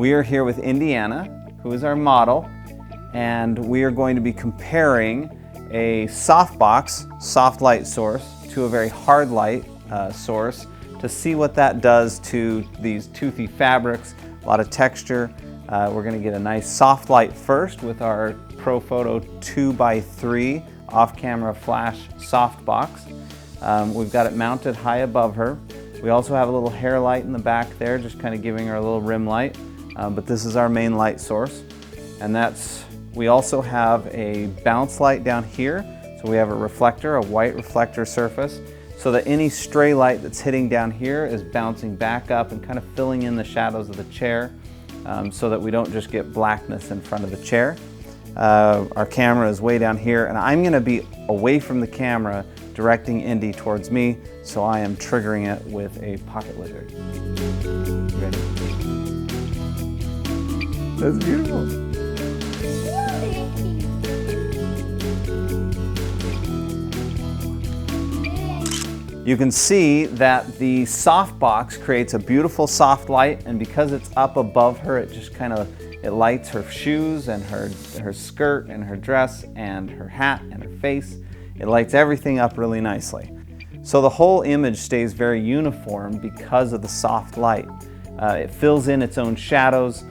We are here with Indiana, who is our model, and we are going to be comparing a softbox, soft light source, to a very hard light source to see what that does to these toothy fabrics, a lot of texture. We're going to get a nice soft light first with our Profoto 2x3 off-camera flash softbox. We've got it mounted high above her. We also have a little hair light in the back there, just kind of giving her a little rim light. But this is our main light source. And we also have a bounce light down here. So we have a reflector, a white reflector surface, so that any stray light that's hitting down here is bouncing back up and kind of filling in the shadows of the chair, so that we don't just get blackness in front of the chair. Our camera is way down here, and I'm going to be away from the camera directing Indy towards me, so I am triggering it with a pocket lizard. Ready? That's beautiful. You can see that the softbox creates a beautiful soft light, and because it's up above her, it just it lights her shoes and her skirt and her dress and her hat and her face. It lights everything up really nicely. So the whole image stays very uniform because of the soft light. It fills in its own shadows.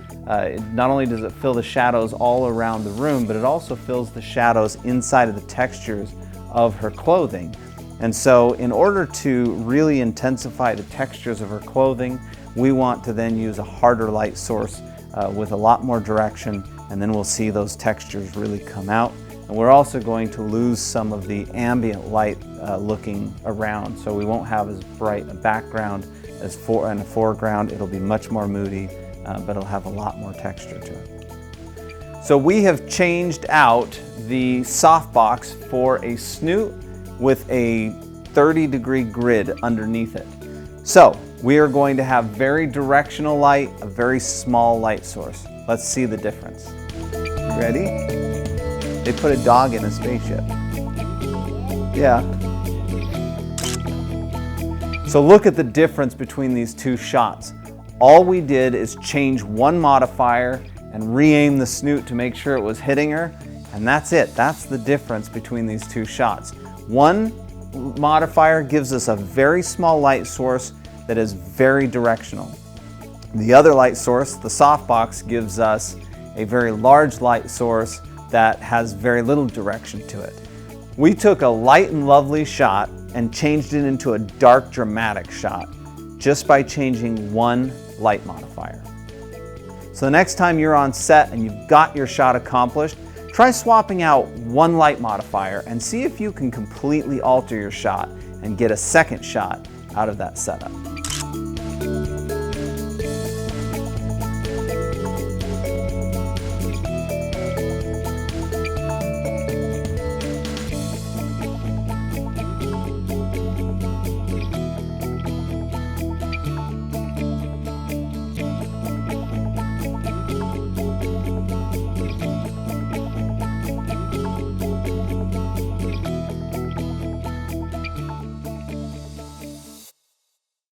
Not only does it fill the shadows all around the room, but it also fills the shadows inside of the textures of her clothing. And so in order to really intensify the textures of her clothing, we want to then use a harder light source with a lot more direction, and then we'll see those textures really come out. And we're also going to lose some of the ambient light looking around, so we won't have as bright a background as in the foreground. It'll be much more moody, but it'll have a lot more texture to it. So we have changed out the softbox for a snoot with a 30-degree grid underneath it. So we are going to have very directional light, a very small light source. Let's see the difference. Ready? They put a dog in a spaceship. Yeah. So look at the difference between these two shots. All we did is change one modifier and re-aim the snoot to make sure it was hitting her, and that's it. That's the difference between these two shots. One modifier gives us a very small light source that is very directional. The other light source, the softbox, gives us a very large light source that has very little direction to it. We took a light and lovely shot and changed it into a dark, dramatic shot just by changing one light modifier. So the next time you're on set and you've got your shot accomplished, try swapping out one light modifier and see if you can completely alter your shot and get a second shot out of that setup.